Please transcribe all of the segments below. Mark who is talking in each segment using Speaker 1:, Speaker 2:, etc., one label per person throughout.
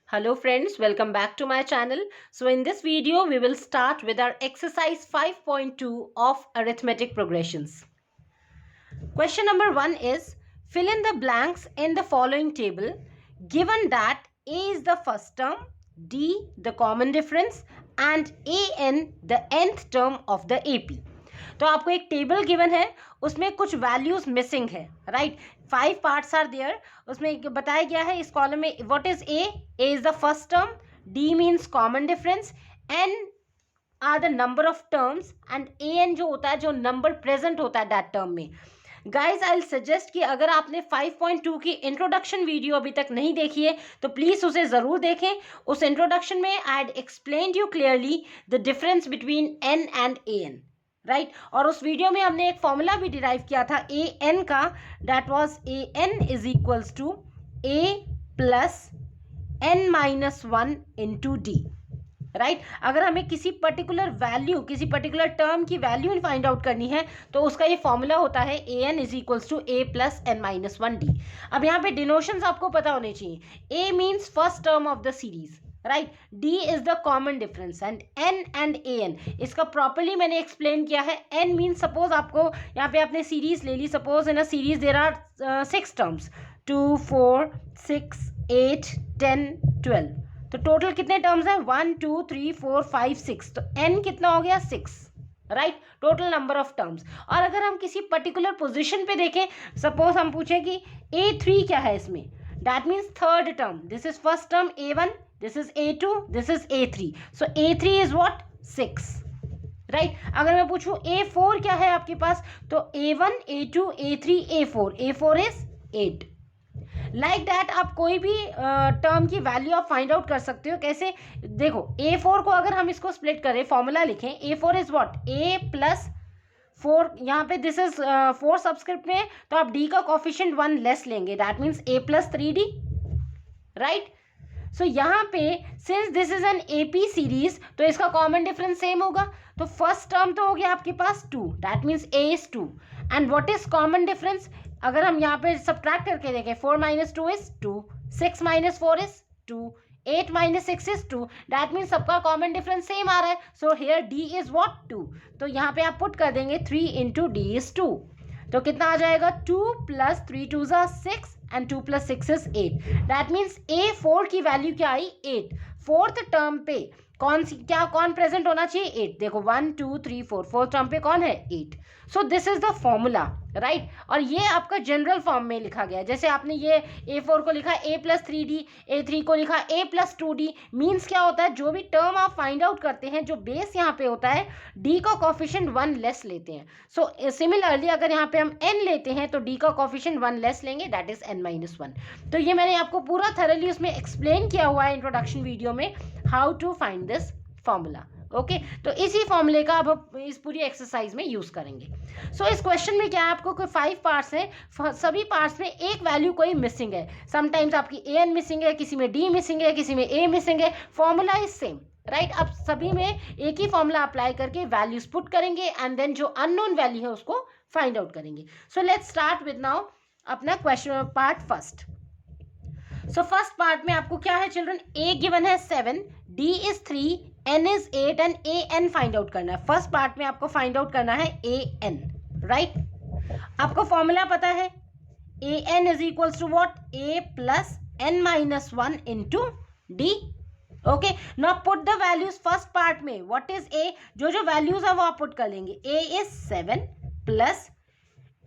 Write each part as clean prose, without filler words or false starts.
Speaker 1: Hello friends, welcome back to my channel. So in this video, we will start with our exercise 5.2 of arithmetic progressions. Question number 1 is, fill in the blanks in the following table given that A is the first term, D the common difference and AN the nth term of the AP. तो आपको एक table given है, उसमें कुछ values missing है, right. 5 parts are there. उसमें बताया गया है इस कॉलम में what is A is the first term, D means common difference, N are the number of terms and A N जो होता है जो नंबर प्रेजेंट होता है दैट टर्म में. गाइज आई सजेस्ट कि अगर आपने 5.2 की इंट्रोडक्शन वीडियो अभी तक नहीं देखी है तो प्लीज उसे जरूर देखें. उस इंट्रोडक्शन में I had explained you clearly the difference between N and A N, right. और उस वीडियो में हमने एक फॉर्मूला भी डिराइव किया था ए एन का, that was A N is equals to A plus N minus one into D, right. अगर हमें किसी पर्टिकुलर वैल्यू, किसी पर्टिकुलर टर्म की वैल्यू फाइंड आउट करनी है तो उसका ये फॉर्मूला होता है A N is equals to A plus N minus one D. अब यहाँ पे डिनोशंस आपको पता होने चाहिए. A means first term of the series, right. D is the common difference and N and A N इसका प्रॉपरली मैंने explain किया है. एन मीन्स सपोज आपको यहाँ पे आपने सीरीज ले ली, suppose in a series there are 6 terms 2 4 6 8 10 12. तो टोटल कितने टर्म्स हैं 1 2 3 4 5 6. तो एन कितना हो गया 6, right. Total number of terms. और अगर हम किसी पर्टिकुलर पोजिशन पे देखें, सपोज हम पूछें कि A3 क्या है इसमें, that means third term. This is first term A1, this is A2, this is A3. So A3 is what 6, right. अगर मैं पूछूं A4 क्या है आपके पास, तो A1 A2 A3 A4, A4 is 8. Like that आप कोई भी टर्म की वैल्यू आप फाइंड आउट कर सकते हो. कैसे, देखो A4 को अगर हम इसको स्प्लिट करें, फॉर्मूला लिखें, A4 is what A plus 4. यहाँ पे दिस इज 4 सबस्क्रिप्ट में, तो आप D का कोफिशिएंट 1 लेस लेंगे, that means A plus 3D, right. So यहाँ पे since this is an AP series तो इसका कॉमन डिफरेंस सेम होगा. तो फर्स्ट टर्म तो हो गया आपके पास 2, that means A is 2. And what is common difference, अगर हम यहाँ पे सब्ट्रैक्ट करके देखें, 4 minus 2 is 2, 6 minus 4 is 2, 8 minus 6 is 2. That means सबका कॉमन डिफरेंस सेम आ रहा है. So here D is what 2. तो यहाँ पे आप पुट कर देंगे 3 इंटू डी इज 2. तो कितना आ जाएगा 2 प्लस 3 2 ज़ा 6 and 2 plus 6 is 8. That means A4 की वैल्यू क्या आई 8. फोर्थ टर्म पे कौन प्रेजेंट होना चाहिए 8. देखो 1 2 3 4, फोर्थ टर्म पे कौन है 8. सो this is the formula, right. और ये आपका जनरल फॉर्म में लिखा गया है. जैसे आपने ये A4 को लिखा A प्लस 3D, A3 को लिखा A प्लस 2D. मीन्स क्या होता है, जो भी टर्म आप फाइंड आउट करते हैं, जो बेस यहाँ पे होता है, D का कोफिशिएंट 1 लेस लेते हैं. सो सिमिलरली अगर यहाँ पे हम n लेते हैं तो D का कोफिशिएंट 1 लेस लेंगे, दैट इज n माइनस 1. तो ये मैंने आपको पूरा थरली उसमें एक्सप्लेन किया हुआ है इंट्रोडक्शन वीडियो में, how to find this formula. Okay, तो इसी फॉर्मूले का अब हम इस पूरी एक्सरसाइज में यूज करेंगे. सो इस क्वेश्चन में क्या है, आपको कोई 5 पार्ट्स हैं, सभी पार्ट्स में एक वैल्यू कोई मिसिंग है. समटाइम्स आपकी an मिसिंग है, किसी में d मिसिंग है, किसी में a मिसिंग है. Formula is same, right. अब सभी में एक ही फॉर्मूला अप्लाई करके वैल्यूज पुट करेंगे एंड देन जो अननोन वैल्यू है उसको फाइंड आउट करेंगे. So let's start with now अपना question part first. So first part में आपको क्या है चिल्ड्रन, a गिवन है 7, d is 3, n is 8 and a n find out करना है. फर्स्ट पार्ट में आपको फाइंड आउट करना है a n, राइट. आपको फॉर्मूला पता है a n is equals to what a plus n minus 1 into d. Okay, now put the values first part में. व्हाट इज a, जो जो वैल्यूज है वो आप पुट कर लेंगे. a is 7 plus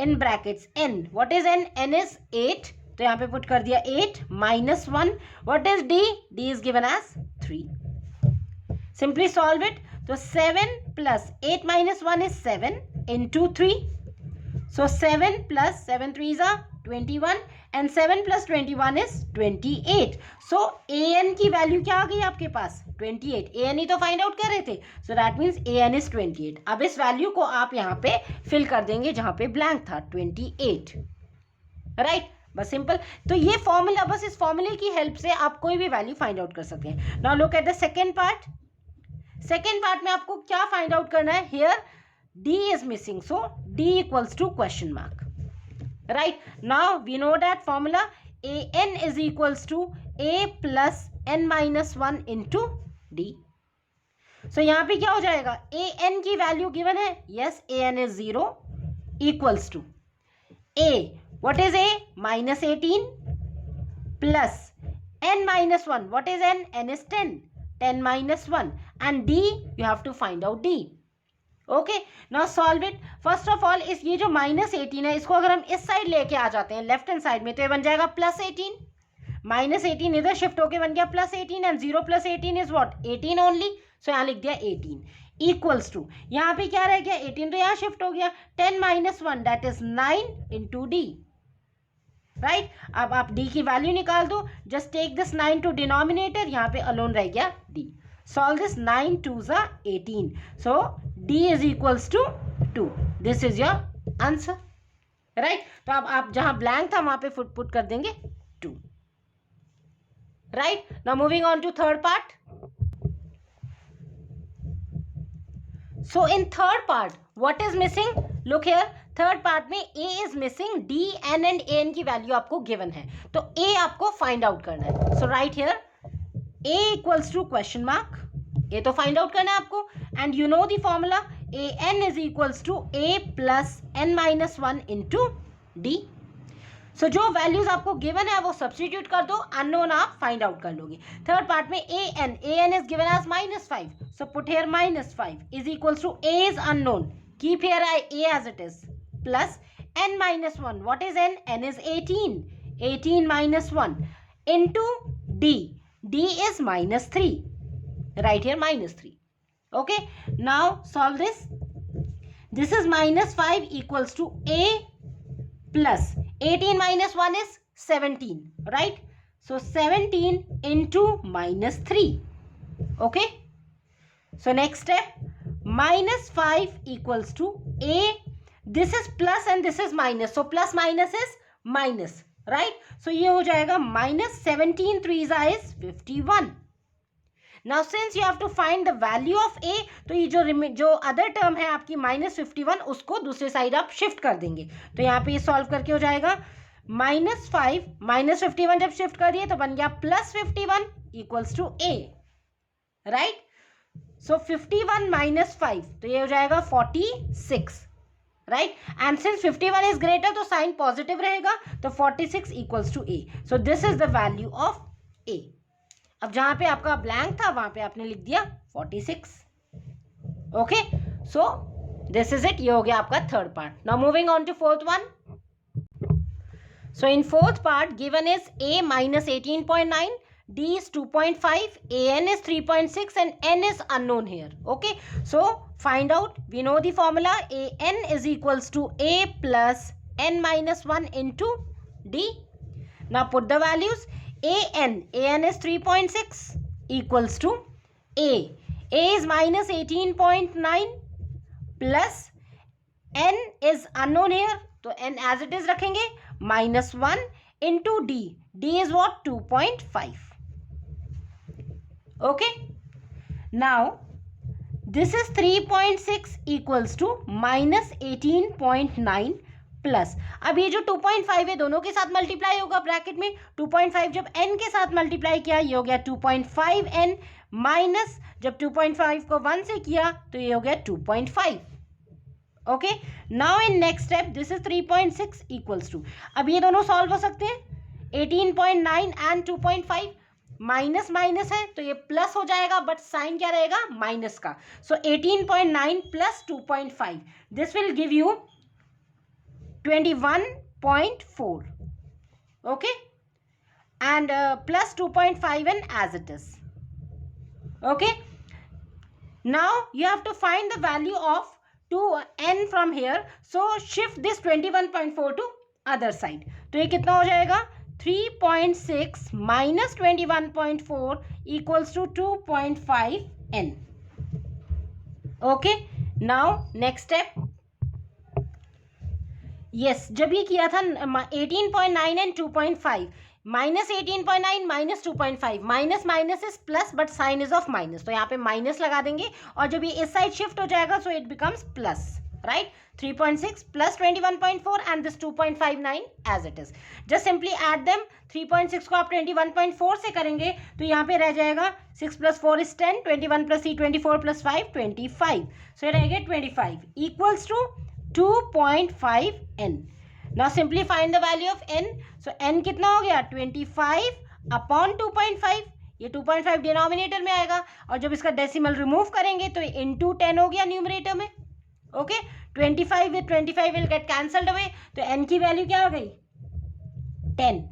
Speaker 1: in brackets n, what is n, n is 8, तो यहाँ पे पुट कर दिया 8 minus 1. What is d, d is given as 3. Simply solve it. तो 7 plus 8 minus 1 is 7 into 3. So 7 plus 7 3 is 21 and 7 plus 21 is 28. So an की value क्या आ गई आपके पास 28. an ही तो फाइंड आउट कर रहे थे. So that means an is 28. अब इस वैल्यू को आप यहाँ पे फिल कर देंगे जहाँ पे ब्लैंक था 28, राइट. बस सिंपल. तो ये फॉर्मूला, बस इस फॉर्मूले की हेल्प से आप कोई भी वैल्यू फाइंड आउट कर सकते हैं. Now look at the second part. Second part में आपको क्या फाइंड आउट करना है, here d is missing, so d equals to question mark, right. Now we know that formula an is equals to a plus n minus 1 into डी। So यहाँ पे क्या हो जाएगा, ए एन की वैल्यू गिवन है, yes a N is 0 equals to a, what is a, minus 18 plus n minus 1, what is n, n is 10, 10 minus 1 and d you have to find out d. okay, now solve it. first of all इस ये जो minus 18 है इसको अगर हम इस side लेके आ जाते हैं लेफ्ट हैंड साइड में तो ये बन जाएगा प्लस 18, माइनस 18 इधर शिफ्ट होके बन गया plus 18 and 0 plus 18 is what 18 only, so यहाँ लिख दिया 18 इक्वल्स टू, यहाँ पे क्या रह गया 18 तो यहाँ शिफ्ट हो गया 10 minus 1 that is 9 into D, right. अब आप d की वैल्यू निकाल दो, just take this 9 to denominator, यहाँ पे अलोन रह गया d, सॉल्व दिस 9 2 ज़ा 18, so d is equals to 2, this is your answer, right. तो अब आप जहां ब्लैंक था वहां पे फुट पुट कर देंगे 2, right. Now moving on to third part. So in third part what is missing, look here, third part में a is missing, d n and a n की वैल्यू आपको गिवन है, तो a आपको find out करना है। So right here a equals to question mark, a तो find out करना है आपको, and you know the formula a n is equals to a plus n minus 1 into d। सो जो वैल्यूज आपको given है वो सब्स्टिट्यूट कर दो, अननोन आप फाइंड आउट कर लोगे। थर्ड पार्ट में a n is given as -5, so put here -5 is equals to a is unknown, keep here a as it is, plus n minus 1, what is n, n is 18, 18 minus 1 into d, d is -3, right here -3, okay। now solve this, this is -5 equals to a plus 18 minus 1 is 17, right, so 17 into -3, okay। so next step, -5 equals to a, this is plus and this is minus, so plus minus is minus, right, so ये हो जाएगा -17 3 is 51। now since you have to find the value of a, तो ये जो other term है आपकी -51 उसको दूसरे साइड आप शिफ्ट कर देंगे, तो यहाँ पे ये सॉल्व करके हो जाएगा -5 -51 जब शिफ्ट कर दिए तो बन गया +51 equals to a, right. So 51 - 5 तो ये हो जाएगा 46, right, and since 51 is greater तो साइन पॉजिटिव रहेगा, तो 46 equals to a, so this is the value of a। अब जहां पे आपका ब्लैंक था वहां पे आपने लिख दिया 46, okay, so this is it, ये हो गया आपका third part. Now moving on to fourth one. So in fourth part given is a -18.9, d is 2.5, an is 3.6 and n is unknown here, okay, so find out, we know the formula, an is equals to a plus n minus 1 into d। now put the values, an is 3.6 equals to a is -18.9 plus n is unknown here, तो n as it is रखेंगे, -1 into d, d is what 2.5, okay। now this is 3.6 equals to -18.9 plus, अब ये जो 2.5 है दोनों के साथ multiply होगा ब्रैकेट में, 2.5 जब n के साथ मल्टीप्लाई किया ये हो गया 2.5n, माइनस जब 2.5 को 1 से किया तो ये हो गया 2.5, okay. Now in next step this is 3.6 equals to, अब ये दोनों सॉल्व हो सकते हैं, 18.9 एंड 2.5, माइनस माइनस है तो ये प्लस हो जाएगा, बट साइन क्या रहेगा माइनस का, सो 18.9 plus 2.5 this will give you 21.4, okay, and plus 2.5 and as it is, okay। now you have to find the value of 2n from here, so shift this 21.4 to other side, तो ये कितना हो जाएगा 3.6 minus 21.4 equals to 2.5n, okay। now next step, yes, जब ये किया था 18.9 and 2.5, -18.9 minus 2.5, minus minus is plus but sign is of minus, तो यहाँ पे माइनस लगा देंगे और जब ये इस साइड शिफ्ट हो जाएगा so it becomes plus, right? 3.6 plus 21.4 and this 2.59 as it is. Just simply add them. 3.6 को आप 21.4 से करेंगे तो यहाँ पे रह जाएगा 6 plus 4 is 10, 21 plus 3 24 plus 5 25. So it रहेगा 25 equals to 2.5 n. Now simply find the value of n. So n कितना हो गया 25 upon 2.5. ये 2.5 डिनोमिनेटर में आएगा और जब इसका डेसिमल रिमूव करेंगे तो इनटू 10 हो गया न्यूमरेटर में. Okay 25 with 25 will get cancelled away. तो n की वैल्यू क्या हो गई 10.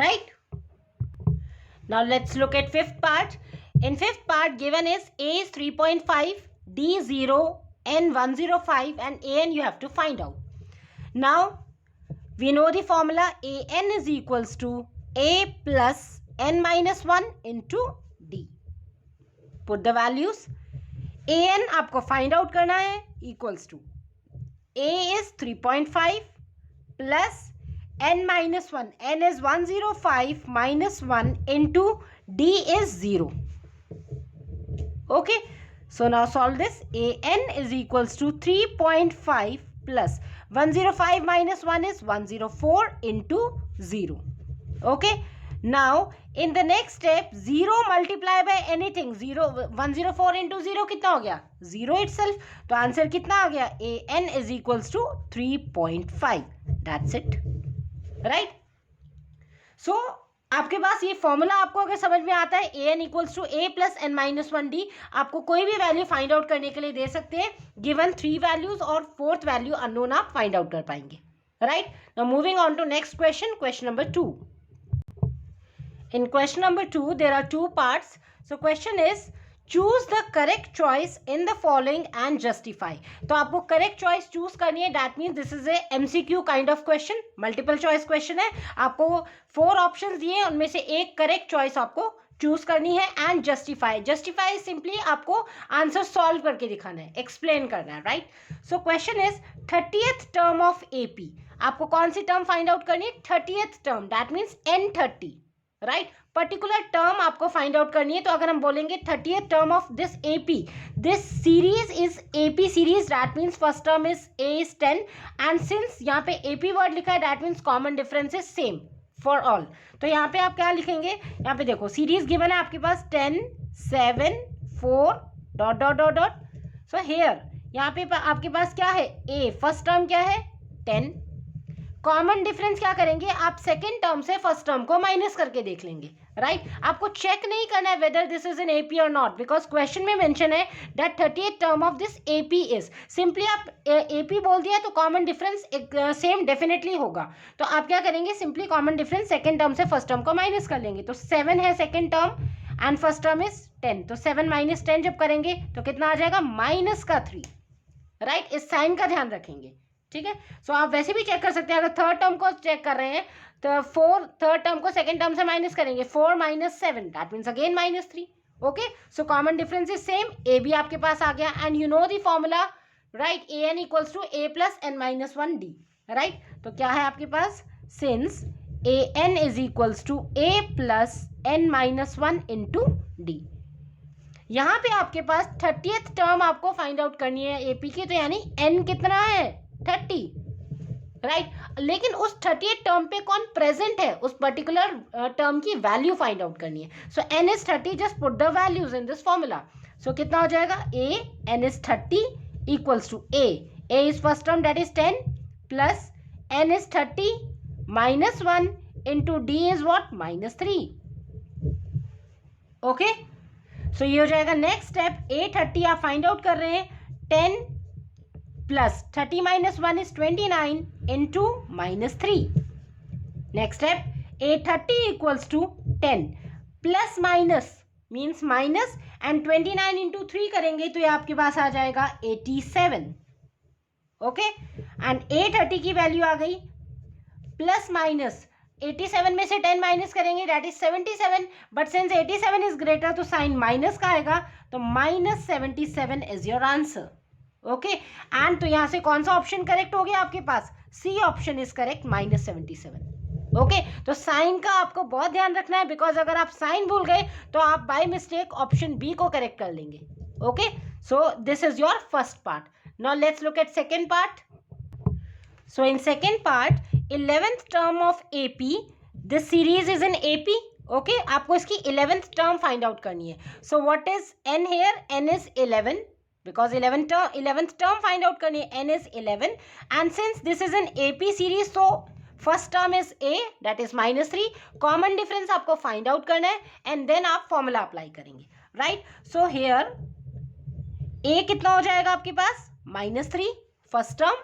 Speaker 1: Right? Now let's look at fifth part. In fifth part given is a is 3.5, d 0, n 105 and an you have to find out. Now we know the formula an is equals to a plus n minus 1 into d. Put the values. an आपको find out करना है equals to a is 3.5 plus n minus 1. n is 105 minus 1 into d is 0. Okay. So now solve this. an is equals to 3.5 plus 105 minus 1 is 104 into 0. Okay. Now in the next step 0 multiply by anything. 104 into 0 कितना हो गया 0 itself. तो answer कितना आ गया an is equals to 3.5. That's it. Right? So आपके पास ये formula आपको अगर समझ में आता है an equals to a plus n minus 1d आपको कोई भी वैल्यू फाइंड आउट करने के लिए दे सकते हैं. गिवन 3 वैल्यूज और 4th वैल्यू अननोन आप फाइंड आउट कर पाएंगे. Right. Now moving on to next question. Question number 2. In question number 2, there are 2 parts. So question is, choose the correct choice in the following and justify. तो आपको correct choice choose करनी है. That means this is a MCQ kind of question. Multiple choice question है. आपको 4 options दिए हैं, उनमें से एक correct choice आपको choose करनी है. And justify. Justify is simply आपको answer solve करके दिखाना है, explain करना है, right? So question is 30th term of AP. आपको कौन सी term find out करनी है 30th term. That means N30. Right. Particular term आपको फाइंड आउट करनी है. तो अगर हम बोलेंगे 30th term of this AP, this series is AP series. That means first term is a is 10 and since यहाँ पे एपी वर्ड लिखा है that means common difference is same for all. तो यहाँ पे आप क्या लिखेंगे, यहाँ पे देखो सीरीज गिवन है आपके पास 10 7 4 dot dot dot dot. So here यहाँ पे आपके पास क्या है a, फर्स्ट टर्म क्या है 10. कॉमन डिफरेंस क्या करेंगे आप सेकेंड टर्म से फर्स्ट टर्म को माइनस करके देख लेंगे. राइट. आपको चेक नहीं करना है whether this is an AP और नॉट, बिकॉज क्वेश्चन में मेंशन है that 30th term of this AP is. Simply आप एपी बोल दिया तो कॉमन डिफरेंस सेम डेफिनेटली होगा. तो आप क्या करेंगे simply common difference second term से फर्स्ट टर्म को माइनस कर लेंगे. तो 7 है second term and first term is 10. तो 7 minus 10 जब करेंगे तो कितना आ जाएगा -3. राइट. इस साइन का ध्यान रखेंगे. ठीक है. सो आप वैसे भी चेक कर सकते हैं. अगर थर्ड टर्म को चेक कर रहे हैं तो 4 थर्ड टर्म को सेकंड टर्म से माइनस करेंगे. 4 minus 7 that means again -3. Okay. So common difference is same. A भी आपके पास आ गया and you know the formula right. A n equals to a plus n minus 1d. Right. तो क्या है आपके पास since a N is equals to a plus n minus 1 into d. यहाँ पे आपके पास 30th टर्म आपको फाइंड आउट करनी है एपी की. तो यानी n कितना है 30. राइट. लेकिन उस 30th टर्म पे कौन प्रेजेंट है उस पर्टिकुलर टर्म की वैल्यू फाइंड आउट करनी है. So n is 30. Just put the values in this formula. So कितना हो जाएगा a n is 30 equals to a is first term that is 10 plus n is 30 -1 into d is what -3. Okay. So ये हो जाएगा next step. a30 आप find out कर रहे हैं. 10 plus 30 minus 1 is 29 into -3. Next step, a30 equals to 10 plus minus means minus and 29 into 3 करेंगे तो ये आपके पास आ जाएगा 87. ओके. एंड a30 की वैल्यू आ गई प्लस माइनस 87 में से 10 माइनस करेंगे that is 77. But since 87 is greater तो साइन माइनस का आएगा. तो -77 is your answer. Okay. And तो यहां से कौन सा ऑप्शन करेक्ट हो गया आपके पास C option is correct -77. Okay. तो साइन का आपको बहुत ध्यान रखना है बिकॉज अगर आप साइन भूल गए तो आप बाय मिस्टेक ऑप्शन बी को करेक्ट कर लेंगे. Okay. So this is your first part. Now let's look at second part. So in second part, 11th term of AP, this series is in AP. Okay, आपको इसकी 11th term find out करनी है. So what is n here? N is 11 because 11th term find out करनी है. N is 11 and since this is an AP series, so first term is A, that is -3. Common difference आपको find out करना है and then आप formula apply करेंगे. Right? So here A कितना हो जाएगा आपके पास? -3 first term.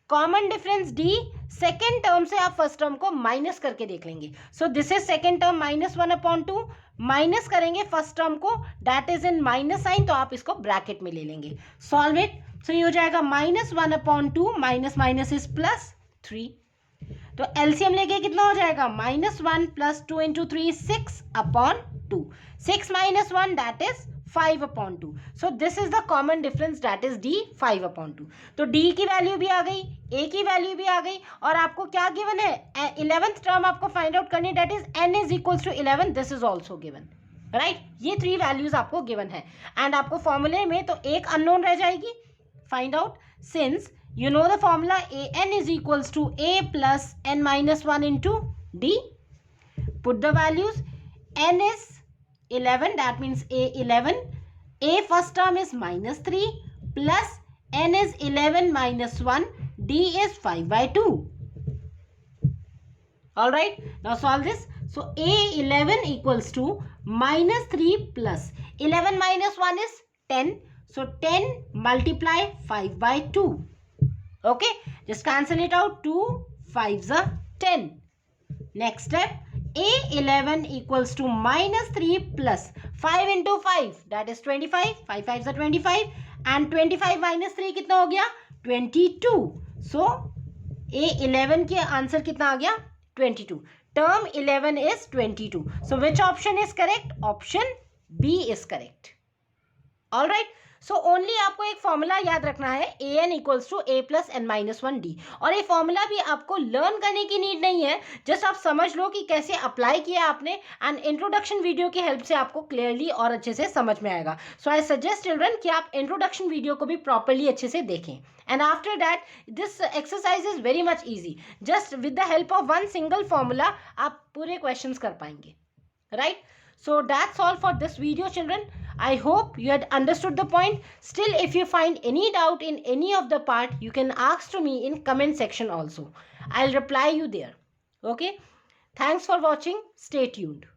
Speaker 1: Common difference d, second term से आप फर्स्ट टर्म को माइनस करके देख लेंगे. So this is second term -1/2, minus करेंगे फर्स्ट टर्म को, that is in minus sign, तो आप इसको ब्रैकेट में ले लेंगे. Solve it. सो ये हो जाएगा -1/2 माइनस माइनस इज +3. तो एलसीएम लेके कितना हो जाएगा? -1 + 2 × 3 6/2. 6 - 1 that is 5/2. So this is the common difference, that is D, 5/2. तो D की वैल्यू भी आ गई, A की वैल्यू भी आ गई और आपको क्या गिवन है? 11th टर्म आपको फाइंड आउट करनी, that is n is equals to 11. This is also given, right? ये 3 वैल्यूज आपको गिवन है एंड आपको फॉर्मूले में तो एक अननोन रह जाएगी. Find out, since you know the formula an is equals to a plus n minus 1 into d. Put the values. N is 11, that means a 11. A first term is -3 plus n is 11 minus 1. D is 5/2. Alright, now solve this. So a 11 equals to -3 plus 11 minus 1 is 10. So 10 multiply 5/2. Okay, just cancel it out. 2 5s are 10. Next step, a11 equals to -3 plus 5 into 5, that is 25. 5 5s are 25 and 25 minus 3 कितना हो गया? 22. So a11 के answer कितना आ गया? 22. Term 11 is 22. So which option is correct? Option B is correct. All right. So only आपको एक formula याद रखना है, an equals to a plus n minus 1d. और ये फॉर्मूला भी आपको लर्न करने की नीड नहीं है, जस्ट आप समझ लो कि कैसे अप्लाई किया आपने एंड इंट्रोडक्शन वीडियो की हेल्प से आपको क्लियरली और अच्छे से समझ में आएगा. सो आई सजेस्ट चिल्ड्रन कि आप इंट्रोडक्शन वीडियो को भी प्रॉपरली अच्छे से देखें and after that this exercise is very much easy. Just with the help of one single formula आप पूरे क्वेश्चन कर पाएंगे. Right? So that's all for this video, children. I hope you had understood the point. Still, if you find any doubt in any of the part, you can ask to me in comment section also. I'll reply you there. Okay. Thanks for watching. Stay tuned.